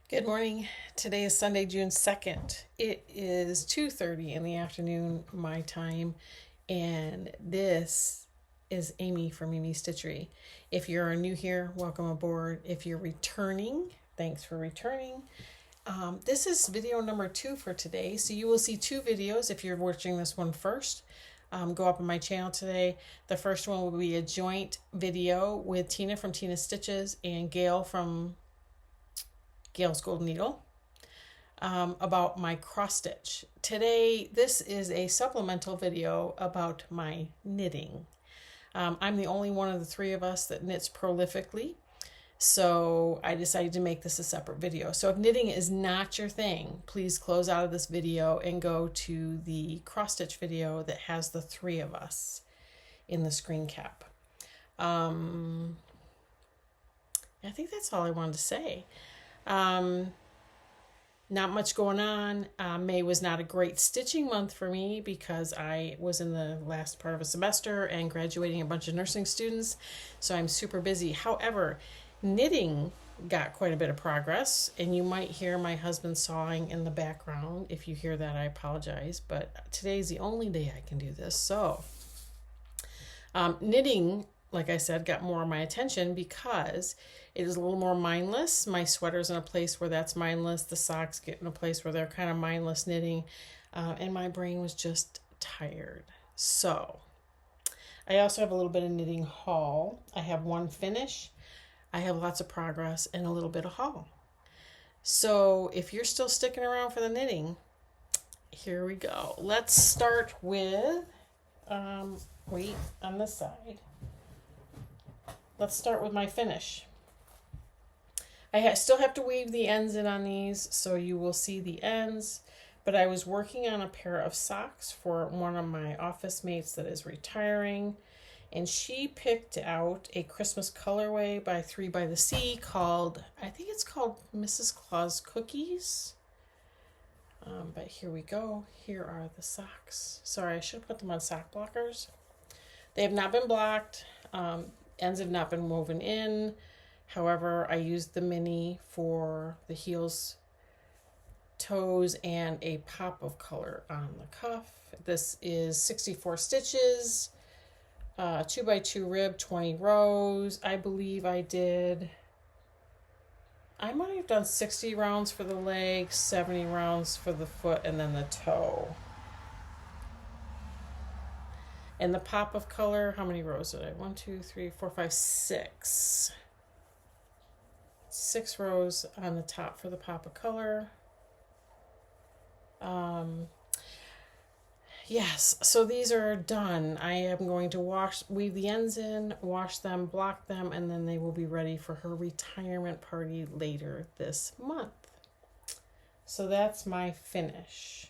Good morning. Today is Sunday, June 2nd. It is 2:30 in the afternoon, my time, and this is Amy from Mimi Stitchery. If you're new here, welcome aboard. If you're returning, thanks for returning. This is video number 2 for today, so you will see 2 videos if you're watching this one first. Go up on my channel today. The first one will be a joint video with Tina from Tina Stitches and Gail from Gail's Golden Needle about my cross stitch. Today, this is a supplemental video about my knitting. I'm the only one of the 3 of us that knits prolifically, so I decided to make this a separate video. So if knitting is not your thing, please close out of this video and go to the cross stitch video that has the 3 of us in the screen cap. I think that's all I wanted to say. Not much going on. May was not a great stitching month for me because I was in the last part of a semester and graduating a bunch of nursing students, so I'm super busy. However, knitting got quite a bit of progress, and you might hear my husband sawing in the background. If you hear that, I apologize, but today's the only day I can do this. So knitting, like I said, got more of my attention because it is a little more mindless. My sweater's in a place where that's mindless. The socks get in a place where they're kind of mindless knitting. And my brain was just tired. So I also have a little bit of knitting haul. I have one finish. I have lots of progress and a little bit of haul. So if you're still sticking around for the knitting, here we go. Let's start with, wait, on this side. Let's start with my finish. I still have to weave the ends in on these, so you will see the ends, but I was working on a pair of socks for one of my office mates that is retiring, and she picked out a Christmas colorway by 3 by the Sea called, I think it's called Mrs. Claus Cookies. But here we go. Here are the socks. Sorry, I should have put them on sock blockers. They have not been blocked. Ends have not been woven in. However, I used the mini for the heels, toes, and a pop of color on the cuff. This is 64 stitches, 2 by 2 rib, 20 rows. I believe I might have done 60 rounds for the leg, 70 rounds for the foot, and then the toe. And the pop of color, how many rows did I? 1, 2, 3, 4, 5, 6. 6 rows on the top for the pop of color. Yes, so these are done. I am going to weave the ends in, wash them, block them, and then they will be ready for her retirement party later this month. So that's my finish.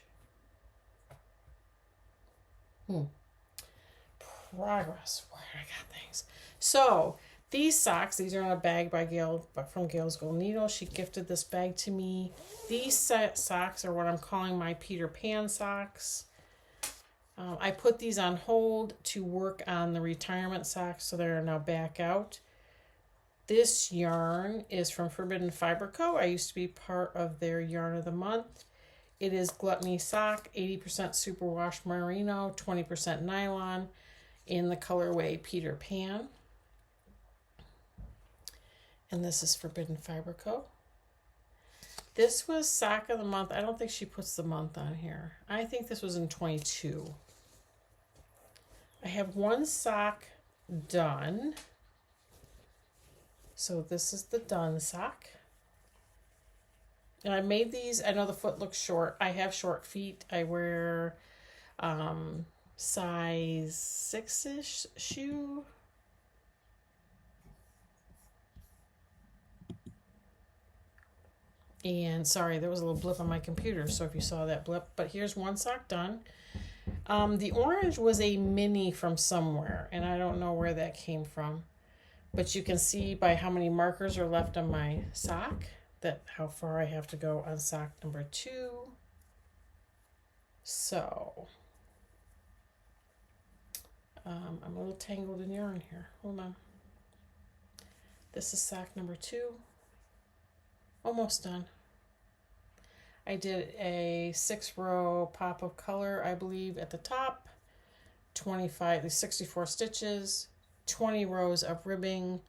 Progress. Where I got things. So these socks, these are in a bag by Gail, from Gail's Golden Needle. She gifted this bag to me. These socks are what I'm calling my Peter Pan socks. I put these on hold to work on the retirement socks, so they're now back out. This yarn is from Forbidden Fiber Co. I used to be part of their yarn of the month. It is Gluttony sock, 80% superwash merino, 20% nylon, in the colorway Peter Pan. And this is Forbidden Fiber Co. This was sock of the month. I don't think she puts the month on here. I think this was in 22. I have one sock done. So this is the done sock. And I made these, I know the foot looks short. I have short feet. I wear size 6-ish shoe. And sorry, there was a little blip on my computer, so if you saw that blip. But here's one sock done. The orange was a mini from somewhere, and I don't know where that came from. But you can see by how many markers are left on my sock that how far I have to go on sock number 2. So I'm a little tangled in yarn here. Hold on. This is sock number 2. Almost done. I did a 6-row pop of color, I believe, at the top, 64 stitches, 20 rows of ribbing.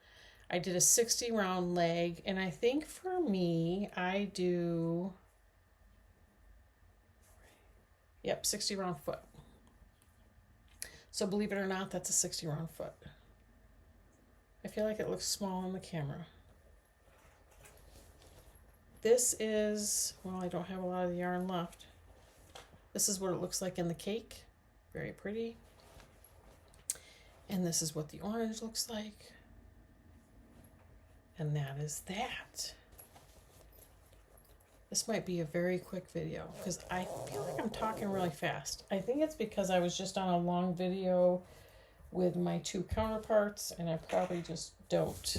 I did a 60 round leg, and I think for me, I do, yep, 60 round foot. So believe it or not, that's a 60 round foot. I feel like it looks small on the camera. This is, well, I don't have a lot of the yarn left. This is what it looks like in the cake. Very pretty. And this is what the orange looks like. And that is that. This might be a very quick video because I feel like I'm talking really fast. I think it's because I was just on a long video with my two counterparts and I probably just don't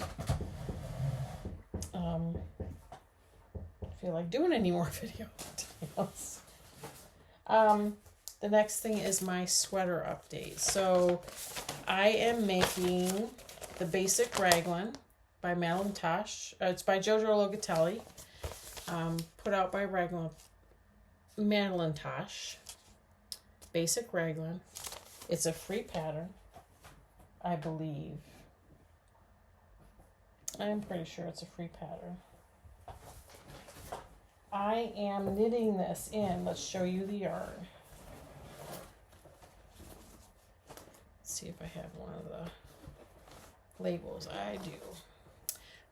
feel like doing any more videos. The next thing is my sweater update. So I am making the basic raglan by Madeline Tosh. It's by Jojo Locatelli. Put out by Madeline Tosh. Basic raglan. It's a free pattern, I believe. I'm pretty sure it's a free pattern. I am knitting this in. Let's show you the yarn. Let's see if I have one of the labels. I do.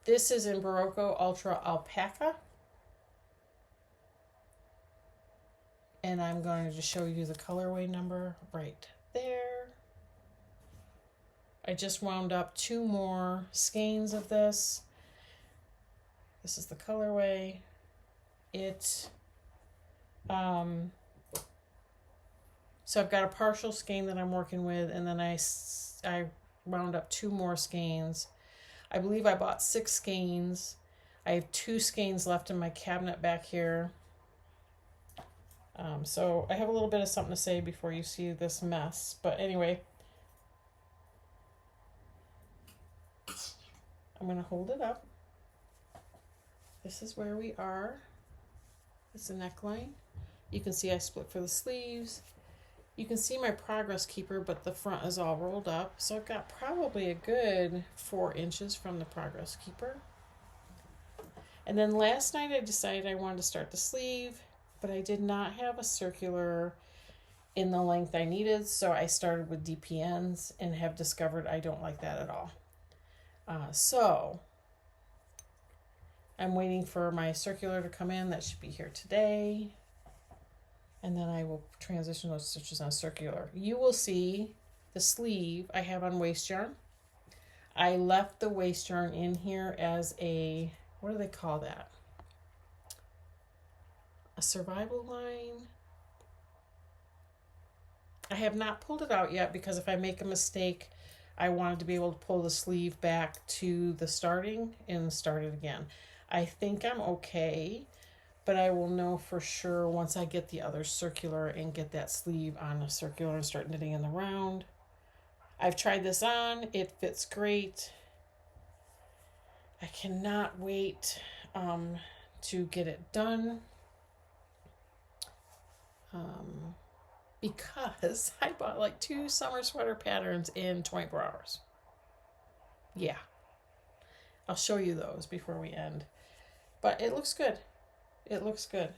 This is in Barocco Ultra Alpaca. And I'm going to just show you the colorway number right there. I just wound up 2 more skeins of this. This is the colorway. So I've got a partial skein that I'm working with, and then I wound up 2 more skeins. I believe I bought 6 skeins. I have 2 skeins left in my cabinet back here. So I have a little bit of something to say before you see this mess. But anyway, I'm going to hold it up. This is where we are. It's a neckline. You can see I split for the sleeves. You can see my progress keeper, but the front is all rolled up. So I've got probably a good 4 inches from the progress keeper. And then last night I decided I wanted to start the sleeve, but I did not have a circular in the length I needed. So I started with DPNs and have discovered I don't like that at all. So I'm waiting for my circular to come in. That should be here today. And then I will transition those stitches on circular. You will see the sleeve I have on waste yarn. I left the waste yarn in here as a, what do they call that? A survival line. I have not pulled it out yet because if I make a mistake, I wanted to be able to pull the sleeve back to the starting and start it again. I think I'm okay, but I will know for sure once I get the other circular and get that sleeve on the circular and start knitting in the round. I've tried this on. It fits great. I cannot wait to get it done because I bought like 2 summer sweater patterns in 24 hours. Yeah. I'll show you those before we end. But it looks good. It looks good.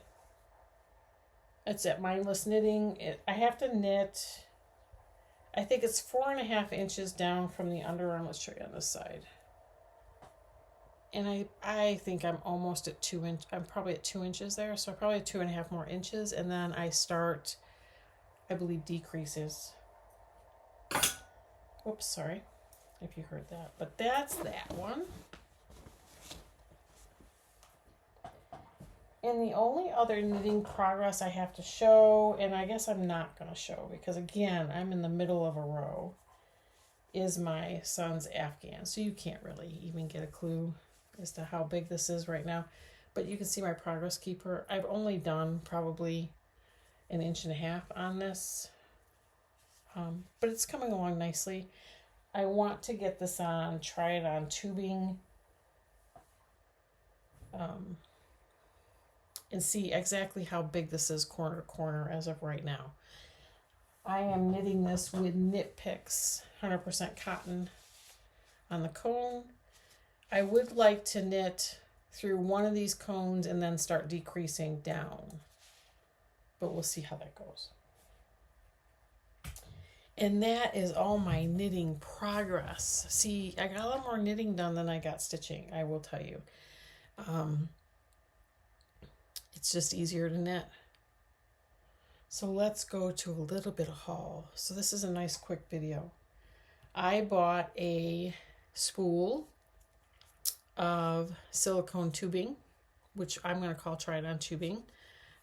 It's at Mindless Knitting. I have to knit, I think it's 4.5 inches down from the underarm. Let's show you on this side. And I think I'm almost at 2 inches. I'm probably at 2 inches there. So probably 2.5 more inches. And then I start, I believe, decreases. Whoops, sorry if you heard that. But that's that one. And the only other knitting progress I have to show, and I guess I'm not going to show because, again, I'm in the middle of a row, is my son's Afghan. So you can't really even get a clue as to how big this is right now. But you can see my progress keeper. I've only done probably 1.5 inches on this. But it's coming along nicely. I want to get this on, try it on tubing. and see exactly how big this is corner to corner as of right now. I am knitting this with Knit Picks 100% cotton on the cone. I would like to knit through one of these cones and then start decreasing down, but we'll see how that goes. And that is all my knitting progress. See, I got a lot more knitting done than I got stitching, I will tell you. It's just easier to knit. So let's go to a little bit of haul. So this is a nice quick video. I bought a spool of silicone tubing, which I'm going to call Try-It-On tubing.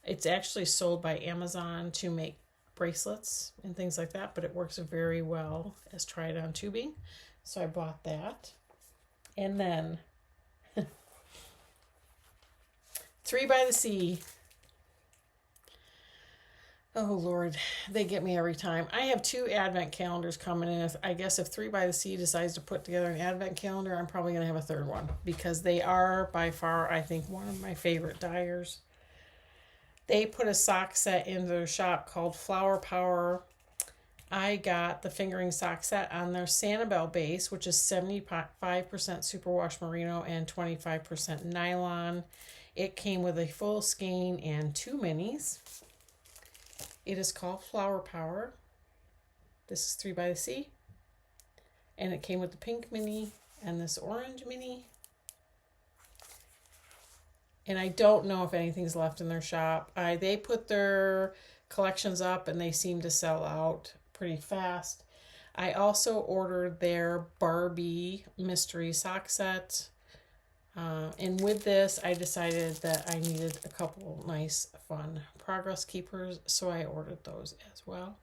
It's actually sold by Amazon to make bracelets and things like that, but it works very well as Try-It-On tubing. So I bought that. And then 3 by the Sea. Oh Lord, they get me every time. I have 2 advent calendars coming in. I guess if 3 by the Sea decides to put together an advent calendar, I'm probably going to have a 3rd one, because they are by far, I think, one of my favorite dyers. They put a sock set in their shop called Flower Power. I got the fingering sock set on their Sanibel base, which is 75% superwash merino and 25% nylon. It came with a full skein and 2 minis. It is called Flower Power. This is 3 by the Sea. And it came with the pink mini and this orange mini. And I don't know if anything's left in their shop. They put their collections up and they seem to sell out pretty fast. I also ordered their Barbie mystery sock set. And with this, I decided that I needed a couple nice, fun progress keepers, so I ordered those as well.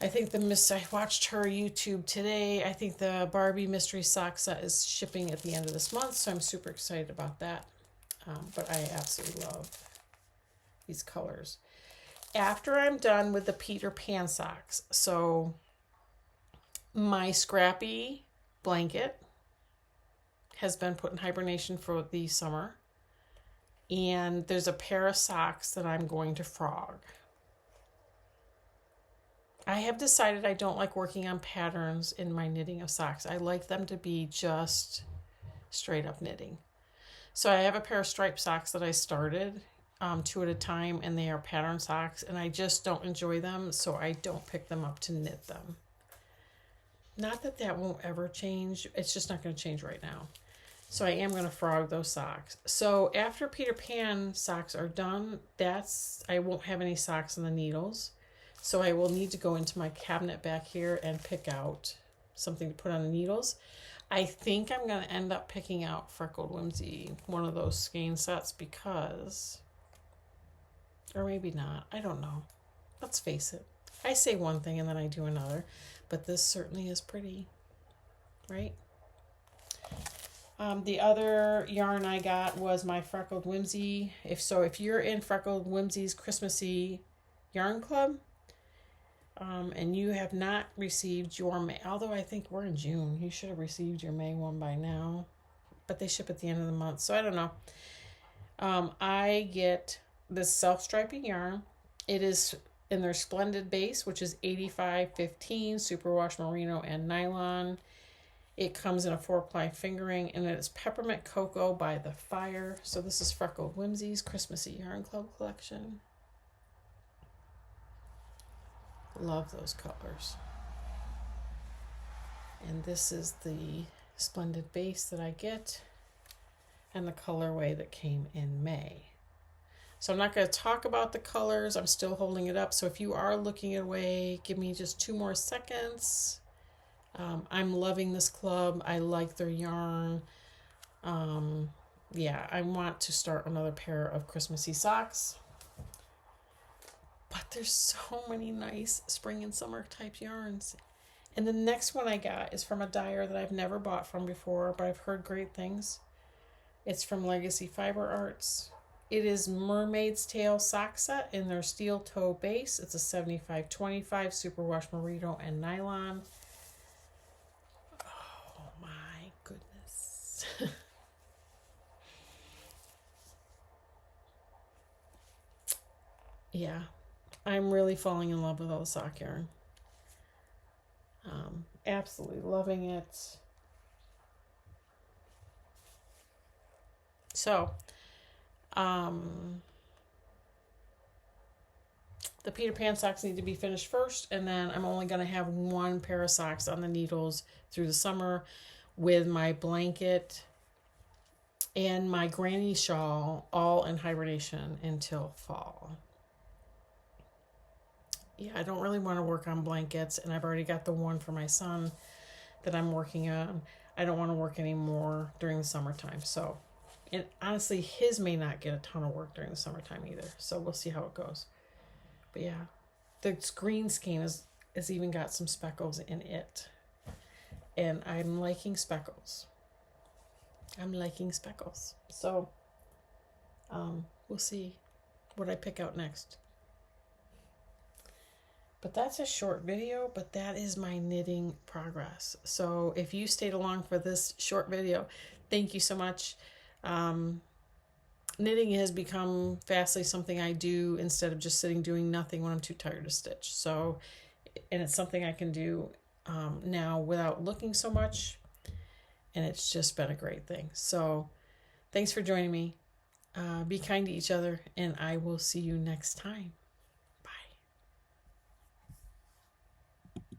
I think I watched her YouTube today. I think the Barbie mystery sock set is shipping at the end of this month, so I'm super excited about that. But I absolutely love these colors. After I'm done with the Peter Pan socks, so my Scrappy blanket has been put in hibernation for the summer. And there's a pair of socks that I'm going to frog. I have decided I don't like working on patterns in my knitting of socks. I like them to be just straight up knitting. So I have a pair of striped socks that I started 2 at a time, and they are pattern socks, and I just don't enjoy them, so I don't pick them up to knit them. Not that that won't ever change. It's just not going to change right now. So I am going to frog those socks. So after Peter Pan socks are done, I won't have any socks on the needles. So I will need to go into my cabinet back here and pick out something to put on the needles. I think I'm going to end up picking out Freckled Whimsy, one of those skein sets, because, or maybe not, I don't know. Let's face it. I say one thing and then I do another, but this certainly is pretty, right? The other yarn I got was my Freckled Whimsy. If you're in Freckled Whimsy's Christmassy Yarn Club, and you have not received your May, although I think we're in June, you should have received your May one by now, but they ship at the end of the month, so I don't know. I get this self-striping yarn. It is in their Splendid base, which is 85/15 superwash merino and nylon. It comes in a 4-ply fingering, and it is Peppermint Cocoa by the Fire. So this is Freckled Whimsy's Christmassy Yarn Club collection. Love those colors. And this is the Splendid base that I get, and the colorway that came in May. So I'm not going to talk about the colors. I'm still holding it up. So if you are looking away, give me just 2 more seconds. I'm loving this club. I like their yarn. Yeah, I want to start another pair of Christmassy socks. But there's so many nice spring and summer type yarns. And the next one I got is from a dyer that I've never bought from before, but I've heard great things. It's from Legacy Fiber Arts. It is Mermaid's Tail sock set in their steel toe base. It's a 75/25 superwash merino and nylon. Oh my goodness. yeah, I'm really falling in love with all the sock yarn. Absolutely loving it. So, the Peter Pan socks need to be finished first, and then I'm only going to have one pair of socks on the needles through the summer with my blanket and my granny shawl all in hibernation until fall. Yeah, I don't really want to work on blankets, and I've already got the one for my son that I'm working on. I don't want to work anymore during the summertime. So, and honestly, his may not get a ton of work during the summertime either. So we'll see how it goes. But yeah, the green skein has even got some speckles in it. And I'm liking speckles. So we'll see what I pick out next. But that's a short video, but that is my knitting progress. So if you stayed along for this short video, thank you so much. Knitting has become fastly something I do instead of just sitting doing nothing when I'm too tired to stitch. So, and it's something I can do now without looking so much. And it's just been a great thing. So thanks for joining me. Be kind to each other, and I will see you next time.